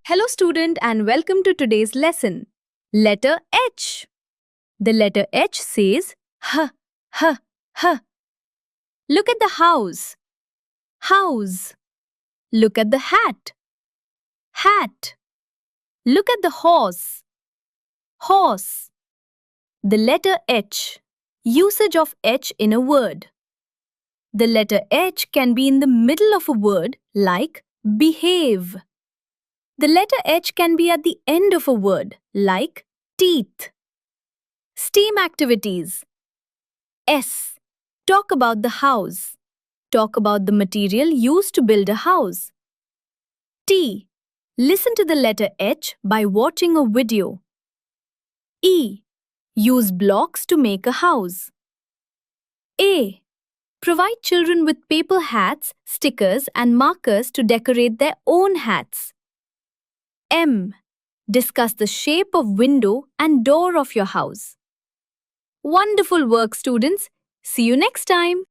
Hello student and welcome to today's lesson. Letter H. The letter H says H, H, H. Look at the house. House. Look at the hat. Hat. Look at the horse. Horse. The letter H. Usage of H in a word. The letter H can be in the middle of a word like behave. The letter H can be at the end of a word like teeth. STEAM activities. S. Talk about the house. Talk about the material used to build a house. T. Listen to the letter H by watching a video. E. Use blocks to make a house. A. Provide children with paper hats, stickers and markers to decorate their own hats. M. Discuss the shape of window and door of your house. Wonderful work, students. See you next time.